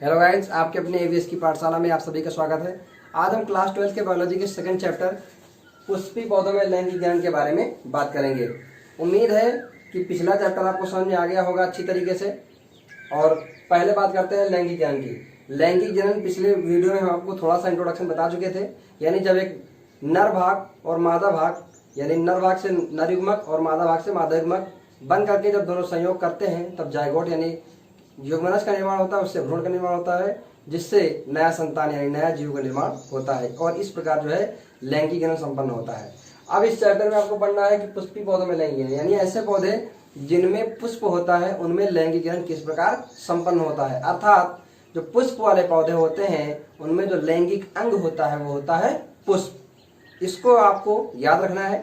Hello guides, आपके अपने ABS की पाठशाला में आप सभी का स्वागत है। आज हम क्लास 12 के बायोलॉजी के सेकंड चैप्टर पुष्पी पौधों में लैंगिक जनन के बारे में बात करेंगे। उम्मीद है कि पिछला चैप्टर आपको समझ में आ गया होगा अच्छी तरीके से। और पहले बात करते हैं लैंगिक जनन की। लैंगिक जनन पिछले वीडियो में हम आपको थोड़ा सा इंट्रोडक्शन बता चुके थे, यानी जब एक नर भाग और मादा भाग, यानी नर भाग से नर युग्मक और मादा भाग से मादा युग्मक बन करके जब दोनों संयोग करते हैं तब जायगोट यानी युग्मनज का निर्माण होता है, उससे भ्रूण का निर्माण होता है, जिससे नया संतान यानी नया जीव का निर्माण होता है। और इस प्रकार जो है लैंगिक जनन संपन्न होता है। अब इस चैप्टर में आपको पढ़ना है कि पुष्पी पौधों में लैंगिक जनन यानी ऐसे पौधे जिनमें पुष्प होता है उनमें लैंगिक जनन किस प्रकार संपन्न होता है। अर्थात जो पुष्प वाले पौधे होते हैं उनमें जो लैंगिक अंग होता है वो होता है पुष्प। इसको आपको याद रखना है।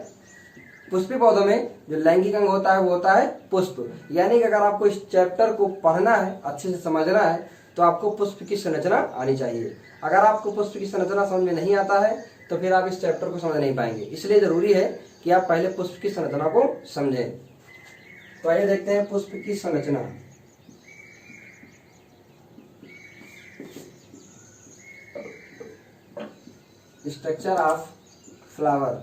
पुष्पी पौधों में जो लैंगिक अंग होता है वो होता है पुष्प। यानी कि अगर आपको इस चैप्टर को पढ़ना है, अच्छे से समझना है, तो आपको पुष्प की संरचना आनी चाहिए। अगर आपको पुष्प की संरचना समझ में नहीं आता है तो फिर आप इस चैप्टर को समझ नहीं पाएंगे। इसलिए जरूरी है कि आप पहले पुष्प की संरचना को समझें। तो आइए देखते हैं पुष्प की संरचना। Structure of flower.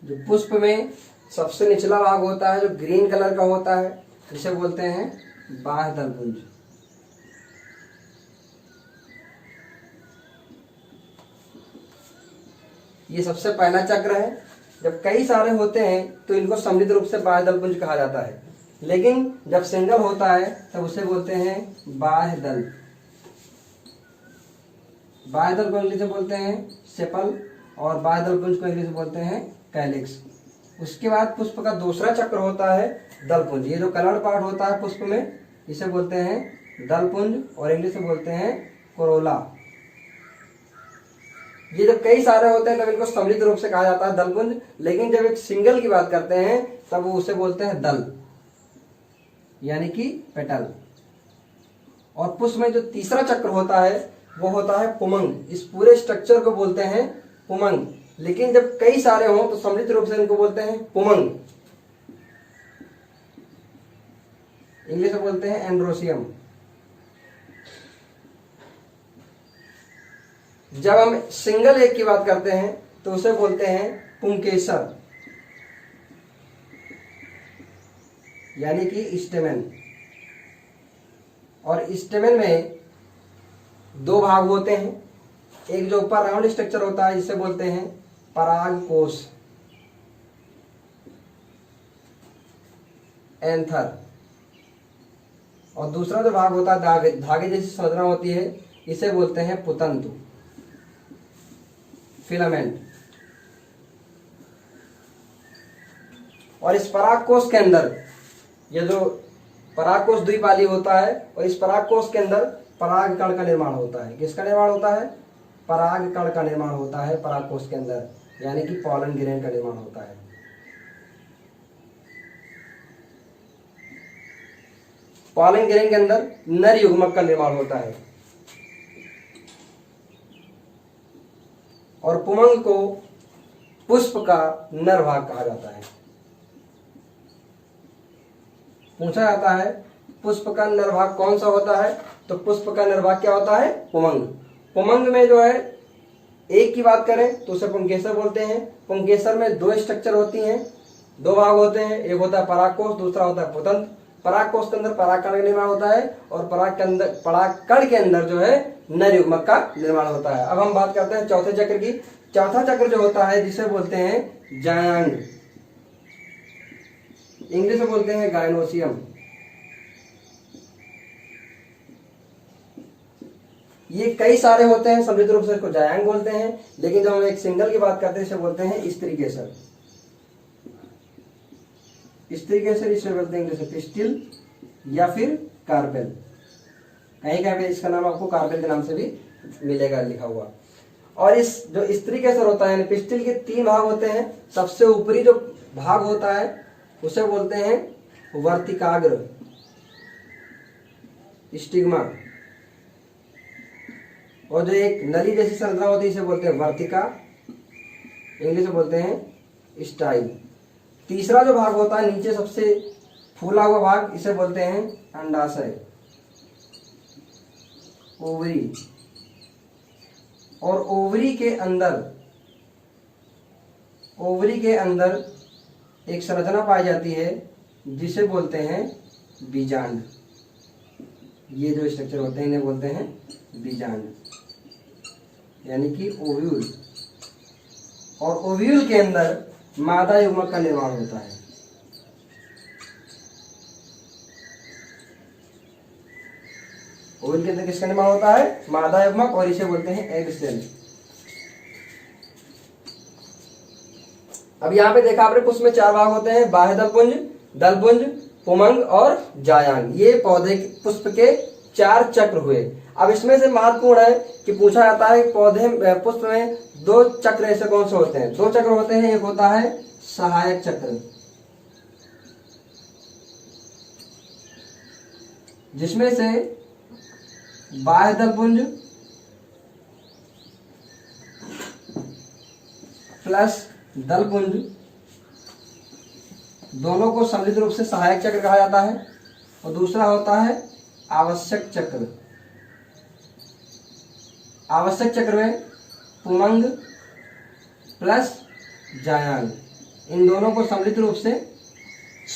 जो पुष्प में सबसे निचला भाग होता है जो ग्रीन कलर का होता है, जिसे बोलते हैं बाह्य दलपुंज। ये सबसे पहला चक्र है। जब कई सारे होते हैं तो इनको सम्मिलित रूप से बाह्य दलपुंज कहा जाता है, लेकिन जब सिंगल होता है तब उसे बोलते हैं बाह्य दल। बाह्य दल को इंग्लिश में बोलते हैं सेपल और बाह्य दलपुंज को इंग्लिश में बोलते हैं कैलिक्स। उसके बाद पुष्प का दूसरा चक्र होता है दलपुंज। ये जो कलर पार्ट होता है पुष्प में इसे बोलते हैं दलपुंज और इंग्लिश में बोलते हैं कोरोला। ये जब कई सारे होते हैं तब इनको सम्मिलित रूप से कहा जाता है दलपुंज, लेकिन जब एक सिंगल की बात करते हैं तब वो उसे बोलते हैं दल यानी कि पेटल। और पुष्प में जो तीसरा चक्र होता है वो होता है पुमंग। इस पूरे स्ट्रक्चर को बोलते हैं पुमंग, लेकिन जब कई सारे हों तो सम्मिलित रूप से इनको बोलते हैं पुमंग। इंग्लिश में बोलते हैं एंड्रोसियम। जब हम सिंगल एक की बात करते हैं तो उसे बोलते हैं पुंकेसर यानी कि स्टेमेन। और स्टेमेन में दो भाग होते हैं। एक जो ऊपर राउंड स्ट्रक्चर होता है जिसे बोलते हैं परागकोश, एंथर। और दूसरा जो भाग होता है धागे जैसी संरचना होती है इसे बोलते हैं पुतंतु, फिलामेंट। और इस परागकोश के अंदर ये जो परागकोश द्विपाली होता है और इस परागकोश के अंदर परागकण का निर्माण होता है। किसका निर्माण होता है? परागकण का निर्माण होता है परागकोश के अंदर, यानी कि पॉलन ग्रेन का निर्माण होता है। पॉलन ग्रेन के अंदर नर युग्मक का निर्माण होता है। और पुमंग को पुष्प का नर भाग कहा जाता है। पूछा जाता है पुष्प का नर भाग कौन सा होता है, तो पुष्प का नर भाग क्या होता है? पुमंग। पुमंग में जो है एक की बात करें तो उसे पुंकेसर बोलते हैं। पुंकेसर में दो स्ट्रक्चर होती हैं, दो भाग होते हैं, एक होता है परागकोश, दूसरा होता है पुतंत्र। परागकोश के अंदर परागकण का निर्माण होता है और परागकण के अंदर जो है नर युग्मक का निर्माण होता है। अब हम बात करते हैं चौथे चक्र की। चौथा चक्र जो होता है जिसे बोलते हैं जायांग, इंग्लिश में बोलते हैं गायनोसियम। ये कई सारे होते हैं, समृद्ध रूप से इसको जायांग बोलते हैं, लेकिन जब हम एक सिंगल की बात करते हैं इसे बोलते हैं स्त्री केसर। स्त्री केसर इसे बोलते हैं इंग्लिश में पिस्टिल या फिर कार्पेल। कहीं कहीं पे इसका नाम आपको कार्पेल के नाम से भी मिलेगा लिखा हुआ। और इस जो स्त्री केसर होता है पिस्टिल के 3 भाग होते हैं। सबसे ऊपरी जो भाग होता है उसे बोलते हैं वर्तिकाग्र, स्टिग्मा, और जो एक नली जैसी संरचना होती है इसे बोलते हैं वर्तिका, इंग्लिश में बोलते हैं स्टाइल। तीसरा जो भाग होता है नीचे सबसे फूला हुआ भाग इसे बोलते हैं अंडाशय, ओवरी। और ओवरी के अंदर एक संरचना पाई जाती है जिसे बोलते हैं बीजांड। ये जो स्ट्रक्चर होते हैं इन्हें बोलते हैं बीजांड, यानी कि ओव्यूल। और ओव्यूल के अंदर मादा युग्मक का निर्माण होता है। ओव्यूल के अंदर किसका निर्माण होता है? मादा युग्मक, और इसे बोलते हैं एग सेल। अब यहाँ पे देखा आपने पुष्प में 4 भाग होते हैं, बाह्य दलपुंज, दलपुंज, पुमंग और जायांग। ये पौधे पुष्प के 4 चक्र हुए। अब इसमें से महत्वपूर्ण है कि पूछा जाता है पौधे पुष्प में 2 चक्र ऐसे कौन से होते हैं? 2 चक्र होते हैं। एक होता है सहायक चक्र, जिसमें से बाह्य दलपुंज प्लस दलपुंज दोनों को सम्मिलित रूप से सहायक चक्र कहा जाता है। और दूसरा होता है आवश्यक चक्र। आवश्यक चक्र में पुमंग प्लस जायांग, इन दोनों को सम्मिलित रूप से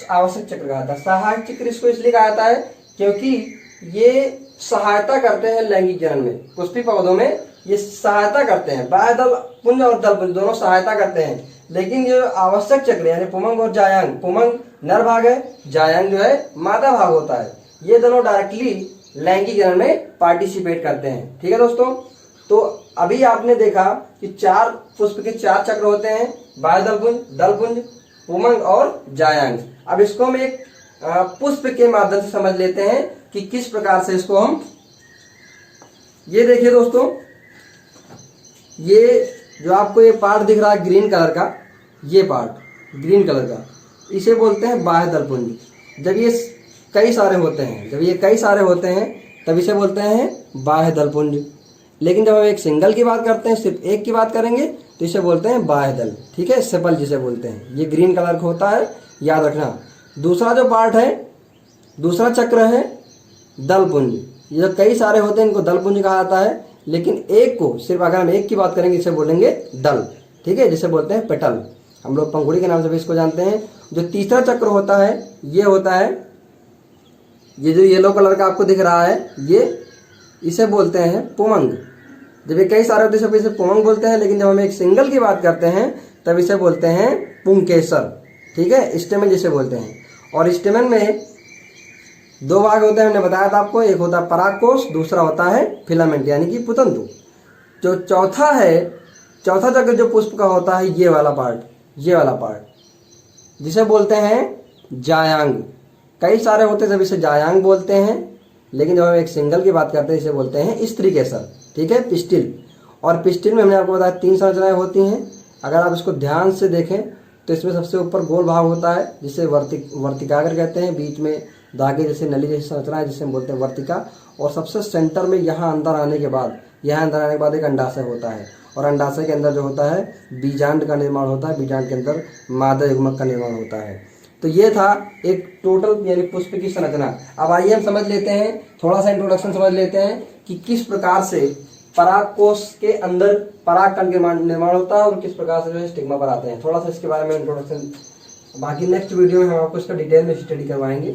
आवश्यक चक्र कहा जाता है। सहायक चक्र इसको इसलिए कहा जाता है क्योंकि ये सहायता करते हैं लैंगिक जनन में। पुष्पी पौधों में ये सहायता करते हैं, बाह्य दल पुंज और दल पुंज दोनों सहायता करते हैं। लेकिन जो आवश्यक चक्र यानी पुमंग और जायांग, पुमंग नर भाग है, जायांग जो है मादा भाग होता है, ये दोनों डायरेक्टली लैंगिक जनन में पार्टिसिपेट करते हैं। ठीक है दोस्तों, तो अभी आपने देखा कि 4 पुष्प के 4 चक्र होते हैं, बाह्य दलपुंज, पुमंग और जायांग। अब इसको हम एक पुष्प के माध्यम से समझ लेते हैं कि किस प्रकार से इसको हम, ये देखिए दोस्तों, ये जो आपको ये पार्ट दिख रहा है ग्रीन कलर का, ये पार्ट ग्रीन कलर का, इसे बोलते हैं बाह्य दलपुंज। जब ये कई सारे होते हैं तब इसे बोलते हैं बाह्य दलपुंज। लेकिन जब हम एक सिंगल की बात करते हैं, सिर्फ एक की बात करेंगे, तो इसे बोलते हैं बाह्य दल। ठीक है, सेपल जिसे बोलते हैं, ये ग्रीन कलर का होता है, याद रखना। दूसरा जो पार्ट है, दूसरा चक्र है दलपुंज। ये जो कई सारे होते हैं इनको दलपुंज कहा जाता है, लेकिन एक को सिर्फ अगर हम एक की बात करेंगे इसे बोलेंगे दल। ठीक है, जिसे बोलते हैं पेटल, हम लोग पंखुड़ी के नाम से भी इसको जानते हैं। जो तीसरा चक्र होता है ये होता है, ये जो येलो कलर का आपको दिख रहा है, ये इसे बोलते हैं पुमंग। जब ये कई सारे होते हैं इसे पुमंग बोलते हैं, लेकिन जब हम एक सिंगल की बात करते हैं तब इसे बोलते हैं पुंकेसर। ठीक है, स्टेमन जिसे बोलते हैं। और स्टेमन में 2 भाग होते हैं, हमने बताया था आपको, एक होता है परागकोश, दूसरा होता है फिलामेंट यानी कि पुतंतु। जो चौथा चक्र जो पुष्प का होता है, ये वाला पार्ट जिसे बोलते हैं जायांग। कई सारे होते हैं जब इसे जायांग बोलते हैं, लेकिन जब हम एक सिंगल की बात करते हैं इसे बोलते हैं स्त्री केसर। ठीक है, पिस्टिल। और पिस्टिल में हमने आपको बताया 3 संरचनाएं होती हैं। अगर आप इसको ध्यान से देखें तो इसमें सबसे ऊपर गोल भाग होता है जिसे वर्तिकाग्र कहते हैं, बीच में धागे जैसे नली जैसी संरचना है जिसे हम बोलते हैं वर्तिका, और सबसे सेंटर में यहाँ अंदर आने के बाद एक अंडाशय होता है, और अंडाशय के अंदर जो होता है बीजांड का निर्माण होता है, बीजांड के अंदर मादा युग्मक का निर्माण होता है। तो ये था एक टोटल यानी पुष्प की संरचना। अब आइए हम समझ लेते हैं, थोड़ा सा इंट्रोडक्शन समझ लेते हैं कि किस प्रकार से परागकोश के अंदर परागकण का निर्माण होता है और किस प्रकार से जो है स्टिग्मा पर आते हैं। थोड़ा सा इसके बारे में इंट्रोडक्शन, बाकी नेक्स्ट वीडियो में हम आपको इसका डिटेल में स्टडी करवाएंगे।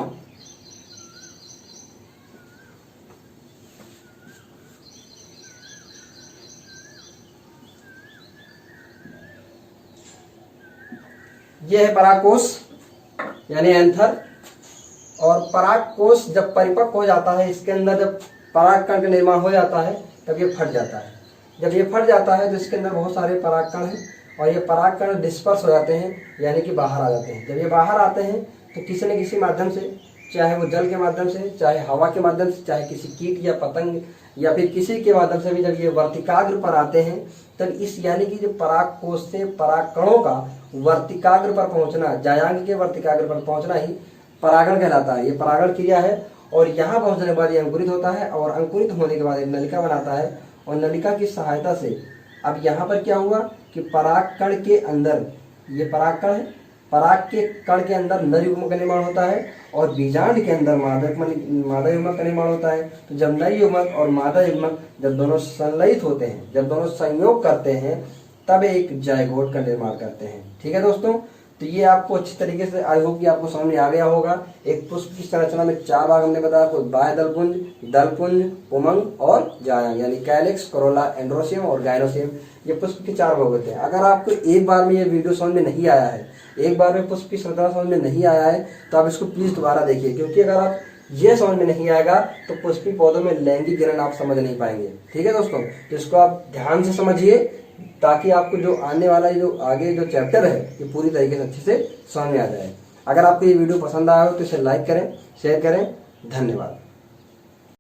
ये है परागकोश यानी एंथर। और परागकोश जब परिपक्व हो जाता है, इसके अंदर जब परागकण का निर्माण हो जाता है तब ये फट जाता है। जब ये फट जाता है तो इसके अंदर बहुत सारे परागकण हैं और ये परागकण डिस्पर्स हो जाते हैं यानी कि बाहर आ जाते हैं। जब ये बाहर आते हैं तो किसी न किसी माध्यम से, चाहे वो जल के माध्यम से, चाहे हवा के माध्यम से, चाहे किसी कीट या पतंग या फिर किसी के माध्यम से भी जब ये वर्तिकाग्र पर आते हैं तब इस यानी कि जो परागकोश से परागकणों का वर्तिकाग्र पर पहुंचना, जायांग के वर्तिकाग्र पर पहुंचना ही परागण कहलाता है। ये परागण क्रिया है और यहाँ पहुंचने के बाद ये अंकुरित होता है और अंकुरित होने के बाद एक नलिका बनाता है और नलिका की सहायता से अब यहाँ पर क्या हुआ कि परागकण के अंदर, ये परागकण है, पराग के कण के अंदर नर युग्म का निर्माण होता है और बीजांड के अंदर मादा युग्मक का निर्माण होता है। तो जब नर युग्मक और मादा युग्मक जब दोनों संलयित होते हैं, जब दोनों संयोग करते हैं, तब एक जायगोट का निर्माण करते हैं। ठीक है दोस्तों, तो ये आपको अच्छी तरीके से, आई होप कि आपको समझ में आ गया होगा। एक पुष्प की संरचना में 4 भाग हमने बताया आपको, बाह्य दलपुंज, दलपुंज, उमंग और जायांग यानी कैलिक्स, कोरोला, एंड्रोसियम और गाइनोसियम। ये पुष्प के 4 भाग होते हैं। अगर आपको एक बार में ये वीडियो समझ में नहीं आया है, एक बार में पुष्प की संरचना समझ में नहीं आया है, तो आप इसको प्लीज दोबारा देखिए, क्योंकि अगर आप ये समझ में नहीं आएगा तो पुष्पी पौधों में लैंगिक गिरण आप समझ नहीं पाएंगे। ठीक है दोस्तों, तो इसको आप ध्यान से समझिए ताकि आपको जो आने वाला जो आगे जो चैप्टर है ये पूरी तरीके से अच्छे से समझ में आ जाए। अगर आपको ये वीडियो पसंद आया हो तो इसे लाइक करें, शेयर करें। धन्यवाद।